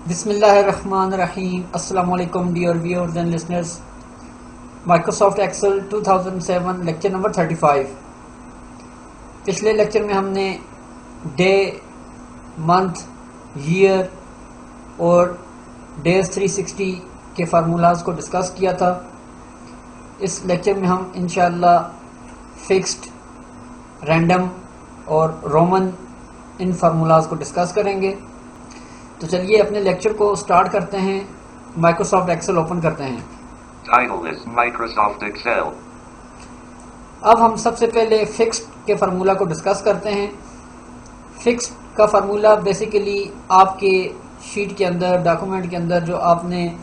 बिस्मिल्लाहिर्रहमानिर्रहीम। अस्सलाम वालेकुम dear viewers and listeners. Microsoft Excel 2007 lecture number 35। पिछले लेक्चर में हमने डे, मंथ, ईयर और डेज 360 के फार्मूलाज को डिस्कस किया था। इस लेक्चर में हम इंशाअल्लाह फिक्स्ड, रैंडम और रोमन इन फार्मूलाज को डिस्कस करेंगे। तो चलिए अपने लेक्चर को स्टार्ट करते हैं। माइक्रोसॉफ्ट एक्सेल ओपन करते हैं। Title is Microsoft Excel. अब हम सबसे पहले फिक्स्ड के फार्मूला को डिस्कस करते हैं। फिक्स्ड का फार्मूला बेसिकली आपके शीट के अंदर, डॉक्यूमेंट के अंदर जो आपने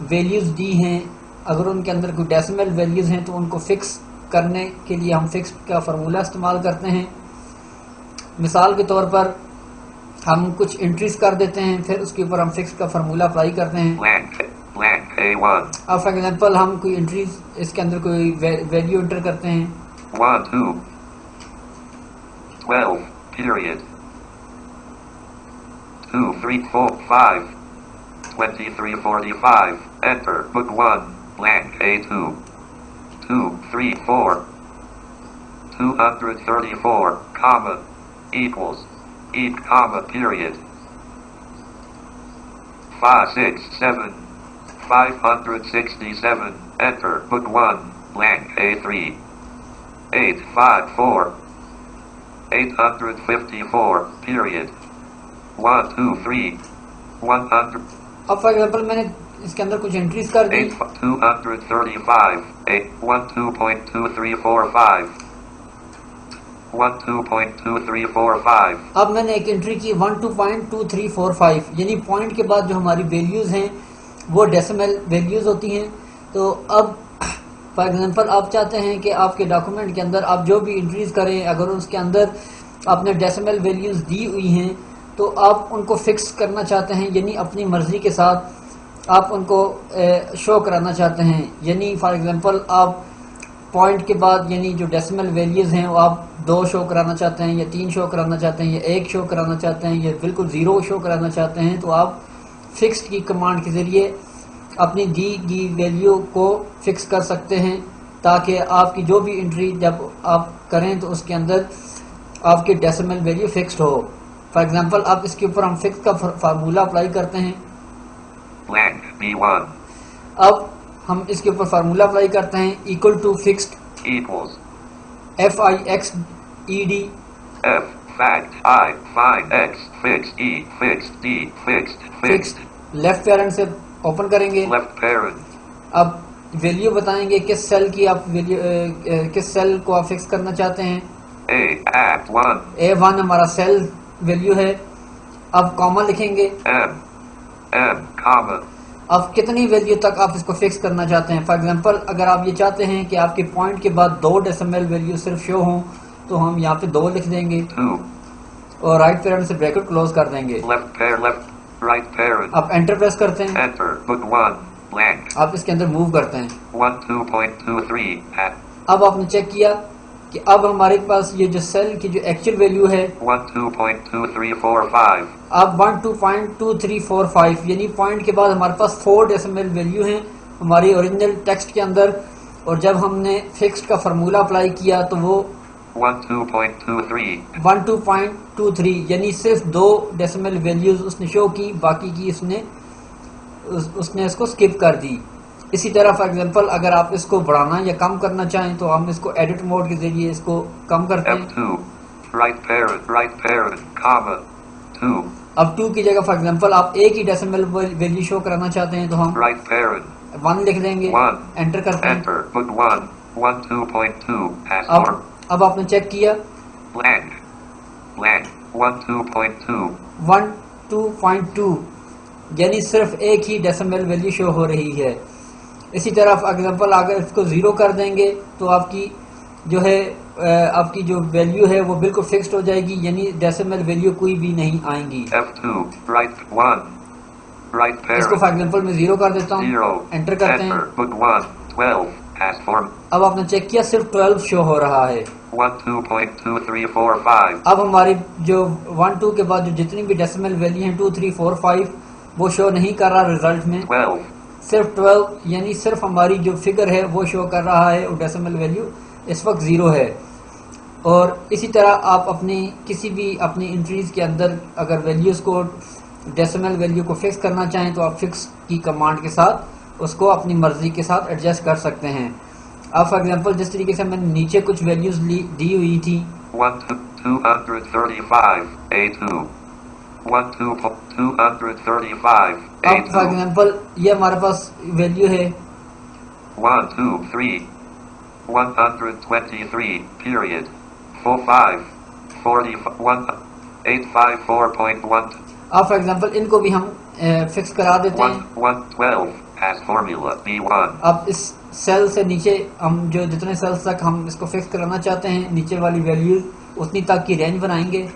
वैल्यूज़ दी हैं, अगर उनके अंदर कोई डेसिमल वैल्यूज़ हैं तो उनको फिक्स करने के लिए हम फिक्स्ड का फार्मूला इस्तेमाल करते हैं। मिसाल के तौर पर हम कुछ एंट्रीज कर देते हैं, फिर उसके ऊपर हम फिक्स का फार्मूला अप्लाई करते हैं। Blank A1. अब फॉर एग्जांपल हम कोई एंट्रीज, इसके अंदर कोई वैल्यू एंटर करते हैं। 1, 2, 12, period. 2, 3, 4, 5, 23, 45. Enter. Book 1. Blank A2. 2, 3, 4. 234, comma, equals. Eat, comma, period. 5, 6, 7, 567. Enter. Book 1. Blank A3. 8, 5, 4. 854. Period. 1, 2, 3. 100. अब फॉर एग्जांपल मैंने इसके अंदर कुछ एंट्रीज कर दी। 235. 12.2345. 12.2345. अब मैंने एक एंट्री की 12.2345, यानी पॉइंट के बाद जो हमारी वैल्यूज हैं वो डेसिमल वैल्यूज होती हैं। तो अब फॉर एग्जांपल आप चाहते हैं कि आपके डॉक्यूमेंट के अंदर आप जो भी एंट्रीज करें, अगर उसके अंदर आपने डेसिमल वैल्यूज दी हुई हैं तो आप उनको फिक्स करना चाहते हैं, यानी अपनी मर्जी के साथ आप उनको शो कराना चाहते हैं। यानी फॉर एग्जांपल आप पॉइंट के बाद यानी जो डेसिमल वैल्यूज हैं वो आप 2 शो कराना चाहते हैं, या 3 शो कराना चाहते हैं, या 1 शो कराना चाहते हैं, या बिल्कुल 0 शो कराना चाहते हैं, तो आप फिक्स्ड की कमांड के ज़रिए अपनी दी गई वैल्यू को फिक्स कर सकते हैं, ताकि आपकी जो भी एंट्री जब आप करें तो उसके अंदर आपकी डेसिमल वैल्यू फिक्स्ड हो। फॉर एग्जांपल अब इसके ऊपर हम फिक्स का फार्मूला अप्लाई करते हैं। Blank B1. अब हम इसके ऊपर फार्मूला अप्लाई करते हैं। Equal to fixed Equals. FIXED F, fact, I, find, X, fixed, E, fixed, D, fixed, fixed. Left parent से ओपन करेंगे। Left parent. अब वैल्यू बताएंगे किस सेल की आप वैल्यू, किस सेल को आप फिक्स करना चाहते हैं। A, at 1. A1 हमारा सेल वैल्यू है। अब कॉमा लिखेंगे। M, comma. अब कितनी वैल्यू तक आप इसको फिक्स करना चाहते हैं। फॉर एग्जांपल अगर आप ये चाहते हैं कि आपके पॉइंट के बाद 2 डेसिमल वैल्यू सिर्फ शो हों तो हम यहाँ पे 2 लिख देंगे 2. और राइट पैरेंट से ब्रैकेट क्लोज कर देंगे। Left, right parent. अब एंटर प्रेस करते हैं। Enter. Book 1. Blank. आप इसके अंदर मूव करते हैं। 12.23. At अब आपने चेक किया कि अब हमारे पास ये जो सेल की जो एक्चुअल वैल्यू है 12.2345. अब 12.2345, यानी पॉइंट के बाद हमारे पास 4 डेसिमल वैल्यू हैं हमारी ओरिजिनल टेक्स्ट के अंदर, और जब हमने फिक्स्ड का फार्मूला अप्लाई किया तो वो 12.23. 12.23, यानी सिर्फ 2 डेसिमल वैल्यूज उसने शो की, बाकी की उसने इसको स्किप कर दी। इसी तरह फॉर एग्जांपल अगर आप इसको बढ़ाना या कम करना चाहें तो हम इसको एडिट मोड के जरिए इसको कम करते हैं। F2. Right parent, comma, 2. अब 2 की जगह फॉर एग्जांपल आप एक ही डेसिमल वैल्यू शो कराना चाहते हैं तो हम Right parent. 1 लिख देंगे। 1. एंटर करते हैं। Enter. Book 1. 12.2. Pass अब or अब आपने चेक किया blank. 12.2. 12.2, यानी सिर्फ एक ही डेसिमल वैल्यू शो हो रही है। इसी तरह फॉर एग्जांपल अगर इसको 0 कर देंगे तो आपकी जो है आपकी जो वैल्यू है वो बिल्कुल फिक्स्ड हो जाएगी, यानी डेसिमल वैल्यू कोई भी नहीं आएंगी। F2. Right 1. Right इसको parent. फॉर एग्जांपल मैं 0 कर देता हूँ। 0. एंटर करते हैं। Enter. Book 1. 12. Pass form. अब आपने चेक किया सिर्फ 12 शो हो रहा है। 12.2345. अब हमारी जो 1 2 के बाद जो जितनी भी डेसिमल वैल्यू हैं 2 3 4 5 वो शो नहीं कर रहा रिजल्ट में, 12, सिर्फ 12 यानी सिर्फ हमारी जो फिगर है वो शो कर रहा है और डेसिमल वैल्यू इस वक्त 0 है। और इसी तरह आप अपनी किसी भी अपनी एंट्रीज के अंदर अगर वैल्यूज़ को डेसिमल वैल्यू को फिक्स करना चाहें तो आप फिक्स की कमांड के साथ उसको अपनी मर्जी के साथ एडजस्ट कर सकते हैं। अब फॉर एग्जांपल जिस तरीके से मैंने नीचे कुछ वैल्यूज़ दी हुई थी 235 A2, 235 अब फॉर एग्जांपल ये हमारे पास वैल्यू है 123 123 period 45 41 854.1 अब फॉर एग्जांपल इनको भी हम फिक्स करा देते हैं। 112 as formula B1, अब इस सेल से नीचे हम जो जितने सेल्स तक हम इसको फिक्स कराना चाहते हैं नीचे वाली वैल्यू उतनी तक की रेंज बनाएंगे।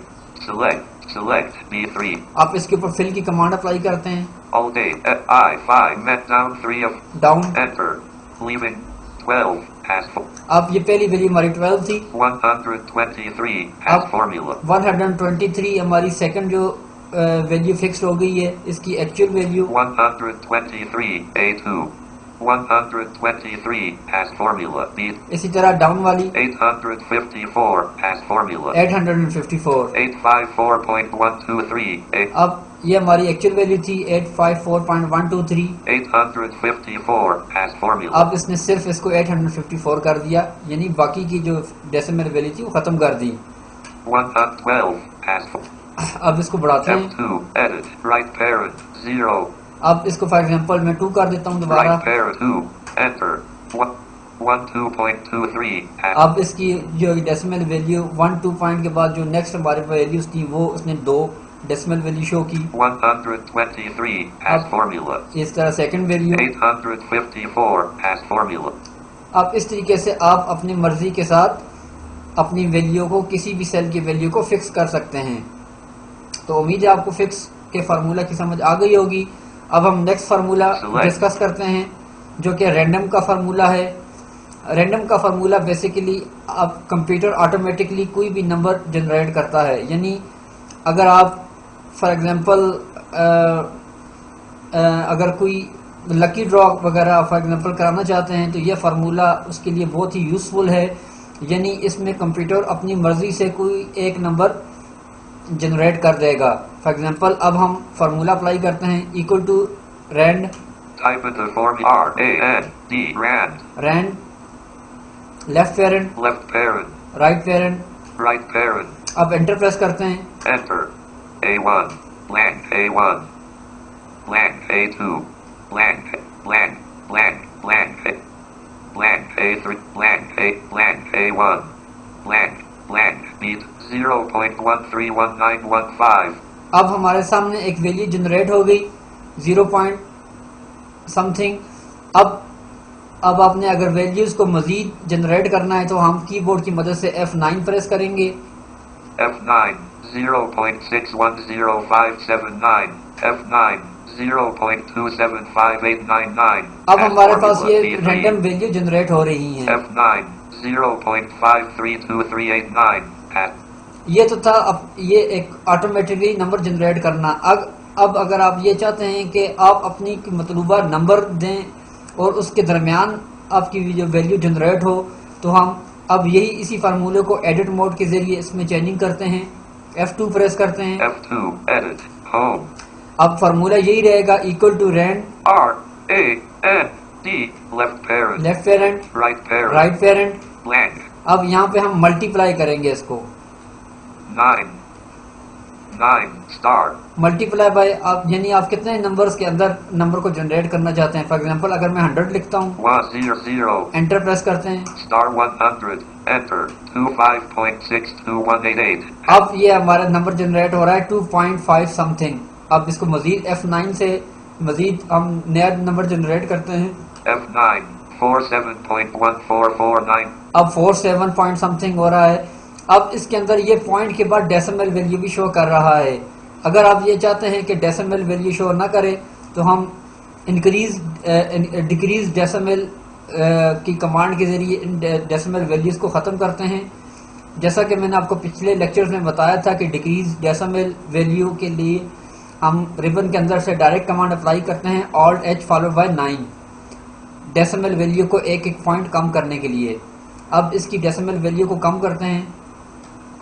select B3, आप इसके ऊपर फिल की कमांड अप्लाई करते हैं। all day I5 met down 3 of down, enter, leaving 12 as अब ये पहली वैल्यू हमारी 12 थी। 123 as अब formula 123 हमारी सेकंड जो वैल्यू फिक्स हो गई है, इसकी actual value 123 A2, 123 as formula B, इसी तरह डाउन वाली 854 as formula 854। 854.123 अब ये हमारी एक्चुअल वैल्यू थी 854.123। 854 as formula अब इसने सिर्फ इसको 854 कर दिया, यानी बाकी की जो डेसिमल वैल्यू थी वो खत्म कर दी। 112 as अब इसको बढ़ाते हैं। F2 edit right parent 0 अब इसको फॉर एग्जांपल मैं 2 कर देता हूँ दोबारा। right parent 2 enter 12.23 as अब इसकी जो डेसिमल वैल्यू 12 पॉइंट के बाद जो नेक्स्ट हमारे वैल्यूज थी वो उसने 2 डेसिमल वैल्यू शो की। 123 as formula इस तरह सेकंड वैल्यू। 854 as formula अब इस तरीके से आप अपनी मर्जी के साथ अपनी वैल्यू को किसी भी सेल की वैल्यू को फिक्स कर सकते हैं। तो उम्मीद है आपको फिक्स के फार्मूला की समझ आ गई होगी। अब हम नेक्स्ट फार्मूला डिस्कस करते हैं जो कि रैंडम का फार्मूला है। रैंडम का फार्मूला बेसिकली आप कंप्यूटर ऑटोमेटिकली कोई भी नंबर जनरेट करता है, यानी अगर आप फॉर एग्जांपल अगर कोई लकी ड्रॉ वगैरह फॉर एग्जांपल कराना चाहते हैं तो यह फार्मूला उसके लिए बहुत ही यूज़फुल है, यानी इसमें कंप्यूटर अपनी मर्जी से कोई एक नंबर जनरेट कर देगा। फॉर एग्जांपल अब हम फार्मूला अप्लाई करते हैं equal to rand, type in the formula RAND rand rand left parent left parent right parent. right parent अब एंटर प्रेस करते हैं। enter A1 blank A1 blank A2 blank blank blank blank blank A3 blank A blank A1 blank blank beat 0.131915। अब हमारे सामने एक value generate हो गई 0 point something. अब आपने अगर वैल्यूज को मजीद जनरेट करना है तो हम कीबोर्ड की मदद से F9 प्रेस करेंगे। F9 0.610579 F9 0.275899। अब हमारे पास ये रैंडम वैल्यू जनरेट हो रही हैं। F9 0.532389 ये तो था। अब ये एक ऑटोमेटिकली नंबर जनरेट करना। अब अगर आप ये चाहते हैं कि आप अपनी मतलूबा नंबर दें और उसके दरमियान आपकी जो वैल्यू जनरेट हो तो हम अब यही इसी फार्मूले को एडिट मोड के जरिए इसमें चेंजिंग करते हैं। F2 प्रेस करते हैं। F2 edit home अब फार्मूला यही रहेगा equal to rand RAND left parent left parent right parent right parent. blank अब यहाँ पे हम मल्टीप्लाई करेंगे इसको 9 star मल्टीप्लाई बाय। आप यानी आप कितने नंबर्स के अंदर नंबर को जनरेट करना चाहते हैं। फॉर एग्जांपल अगर मैं 100 लिखता हूँ 100 एंटर प्रेस करते हैं। star 100 enter 25.62188। अब ये हमारा नंबर जनरेट हो रहा है 2.5 समथिंग। अब इसको मजीद F9 से मजीद हम नया नंबर जनरेट करते हैं। F9 47.1449। अब 47 पॉइंट समथिंग हो रहा है। अब इसके अंदर ये पॉइंट के बाद डेसिमल वैल्यू भी शो कर रहा है। अगर आप ये चाहते हैं कि डेसिमल वैल्यू शो ना करे तो हम डिक्रीज डेसिमल की कमांड के जरिए डेसिमल वैल्यूज को ख़त्म करते हैं। जैसा कि मैंने आपको पिछले लेक्चर्स में बताया था कि डिक्रीज डेसिमल वैल्यू के लिए हम रिबन के अंदर से डायरेक्ट कमांड अप्लाई करते हैं alt H followed by 9 decimal value को एक एक पॉइंट कम करने के लिए। अब इसकी डेसिमल वैल्यू को कम करते हैं।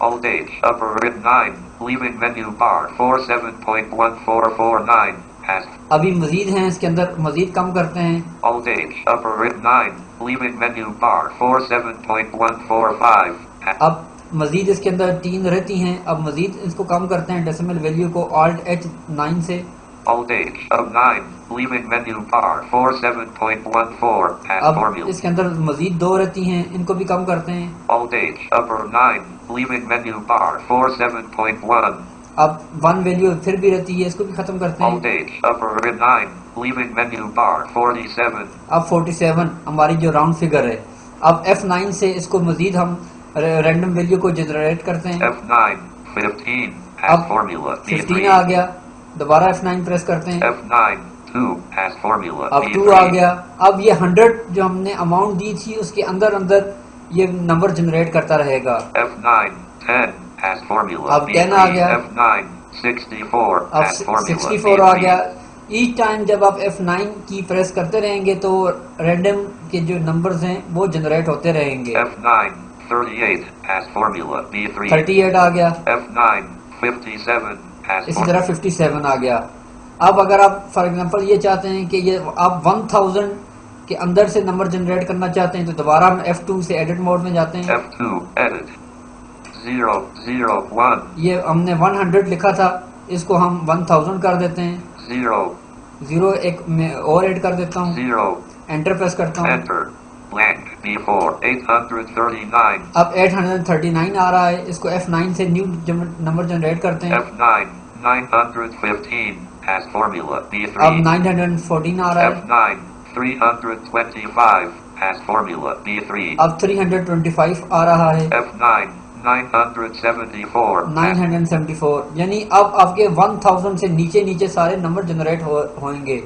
Alt H upper rib 9 leaving menu bar 47.1449 hash. अभी मजीद हैं इसके अंदर, मजीद कम करते हैं। Alt H upper rib 9 leaving menu bar 47.145 hash. अब मजीद इसके अंदर 3 रहती हैं। अब मजीद इसको कम करते हैं डेसिमल वैल्यू को ऑल्ट एच 9 से। Alt H of 9 leaving menu bar 47.14 hash अब formula. इसके अंदर मजीद 2 रहती हैं, इनको भी कम करते हैं। Alt H upper 9 leaving menu bar 47.1. अब 1 वैल्यू फिर भी रहती है, इसको भी खत्म करते Alt हैं। H upper rib 9 leaving menu bar 47. अब 47 हमारी जो राउंड फिगर है। अब F9 से इसको मजीद हम रैंडम वैल्यू को जनरेट करते हैं। F9 15 hash अब formula 15 B3. आ गया, दोबारा F9 प्रेस करते हैं। F9 2 hash formula अब 2 आ B3. गया। अब ये 100 जो हमने अमाउंट दी थी उसके अंदर अंदर ये नंबर जनरेट करता रहेगा। F9 10 hash formula अब 10 आ B3. गया। F9 64 अब hash formula 64 आ B3. गया। ईच टाइम जब आप F9 की प्रेस करते रहेंगे तो रैंडम के जो नंबर्स हैं वो जनरेट होते रहेंगे। F9 38 hash formula B3. 38 आ गया। F9 57 hash इसी formula. तरह 57 आ गया। अब अगर आप फॉर एग्जांपल ये चाहते हैं कि ये आप 1000 के अंदर से नंबर जनरेट करना चाहते हैं तो दोबारा हम F2 से एडिट मोड में जाते हैं। F2 edit 001 ये हमने 100 लिखा था, इसको हम 1000 कर देते हैं। 0 0 एक में और ऐड कर देता हूँ। 0 एंटर प्रेस करता हूँ। enter blank B4 839. अब 839 आ रहा है, इसको F9 से न्यू नंबर जनरेट करते हैं। F9 915 hash formula B3. अब 914 आ रहा है। F9 325 hash formula B3. अब 325 आ रहा है। F9 974 hash 974 यानी अब आपके 1000 से नीचे नीचे सारे नंबर जनरेट होंगे।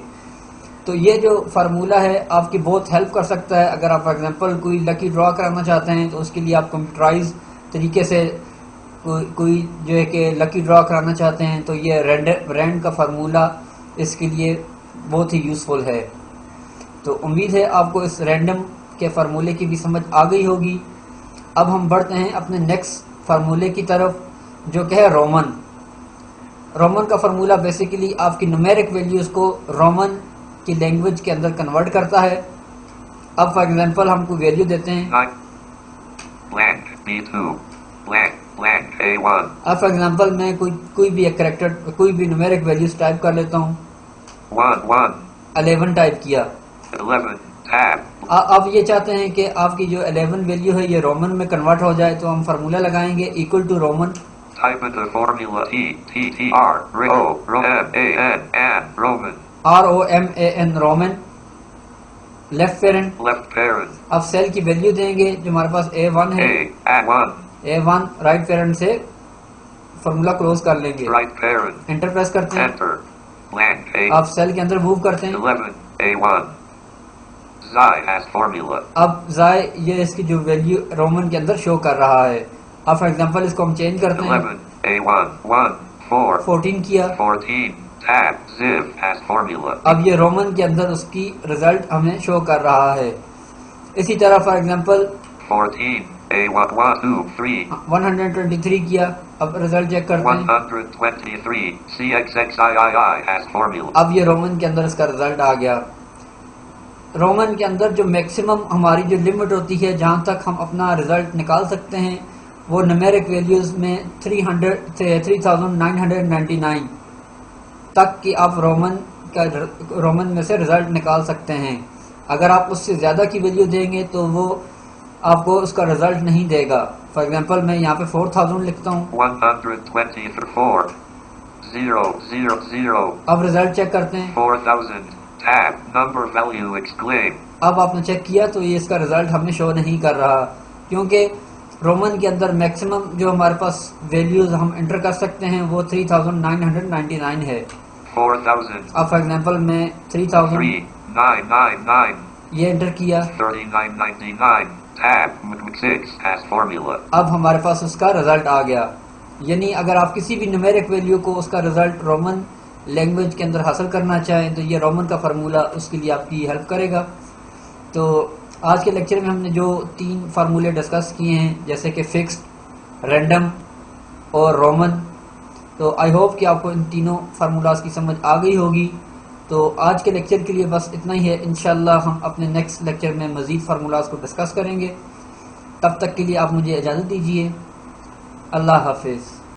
तो ये जो फार्मूला है आपकी बहुत हेल्प कर सकता है। अगर आप फॉर एग्जांपल कोई लकी ड्रॉ कराना चाहते हैं तो उसके लिए आप कंप्यूटराइज तरीके से कोई जो है कि लकी ड्रॉ कराना चाहते हैं तो ये रैंड का फार्मूला इसके लिए बहुत ही यूज़फुल है। तो उम्मीद है आपको इस रैंडम के फार्मूले की भी समझ आ गई होगी। अब हम बढ़ते हैं अपने नेक्स्ट फार्मूले की तरफ जो कि है रोमन। रोमन का फार्मूला बेसिकली आपकी न्यूमेरिक वैल्यूज़ को रोमन की लैंग्वेज के अंदर कन्वर्ट करता है। अब फॉर एग्जांपल हम कोई वैल्यू देते हैं। 9 blank B2 blank blank A1. अब फॉर एग्जांपल मैं कोई भी एक कैरेक्टर कोई भी न्यूमेरिक वैल्यूज टाइप कर लेता हूँ। 1 11 टाइप किया। 11 tab. अब ये चाहते हैं कि आपकी जो 11 वैल्यू है ये रोमन में कन्वर्ट हो जाए तो हम फार्मूला लगाएंगे equal to Roman. Type into formula T-T-T-R R-O-M-A-N Roman. ROMAN Roman. Left parent. Left parent अब सेल की वैल्यू देंगे जो हमारे पास A1 है। A1. A1 राइट पेरेंट से फार्मूला क्लोज कर लेंगे। Right parent. एंटर प्रेस करते हैं। Enter. Blank A. अब सेल के अंदर मूव करते हैं। 11 A1. Xi has formula. अब जाय ये इसकी जो वैल्यू रोमन के अंदर शो कर रहा है। अब फॉर एग्जांपल इसको हम चेंज करते हैं। 11 A1 1 4 14 किया। 14 tab Ziv has formula. अब ये रोमन के अंदर उसकी रिजल्ट हमें शो कर रहा है। इसी तरह फॉर एग्जांपल 14 A1 1 2 3 123 किया। अब रिजल्ट चेक करते हैं। 123 CXXII has formula. अब ये रोमन के अंदर इसका रिजल्ट आ गया। रोमन के अंदर जो मैक्सिमम हमारी जो लिमिट होती है जहाँ तक हम अपना रिजल्ट निकाल सकते हैं वो न्यूमेरिक वैल्यूज़ में 3999 तक की आप रोमन में से रिजल्ट निकाल सकते हैं। अगर आप उससे ज़्यादा की वैल्यू देंगे तो वो आपको उसका रिजल्ट नहीं देगा। फॉर एग्जांपल मैं यहाँ पे 4000 लिखता हूँ। 124 000. अब रिजल्ट चेक करते हैं। 4000 tab number value exclaim. अब आपने चेक किया तो ये इसका रिजल्ट हमें शो नहीं कर रहा क्योंकि रोमन के अंदर मैक्सिमम जो हमारे पास वैल्यूज हम एंटर कर सकते हैं वो 3999 है। 4000 अब फॉर एग्जांपल मैं 3000 3999 ये एंटर किया। 3999 tab 6 has formula. अब हमारे पास उसका रिजल्ट आ गया। यानी अगर आप किसी भी न्यूमेरिक वैल्यू को उसका रिजल्ट रोमन लैंग्वेज के अंदर हासिल करना चाहें तो ये रोमन का फार्मूला उसके लिए आपकी हेल्प करेगा। तो आज के लेक्चर में हमने जो 3 फार्मूले डिस्कस किए हैं, जैसे कि फिक्स्ड, रैंडम और रोमन, तो आई होप कि आपको इन तीनों फार्मूलाज की समझ आ गई होगी। तो आज के लेक्चर के लिए बस इतना ही है। इंशाल्लाह हम अपने नेक्स्ट लेक्चर में मज़ीद फार्मूलाज को डिस्कस करेंगे। तब तक के लिए आप मुझे इजाज़त दीजिए। अल्लाह हाफिज़।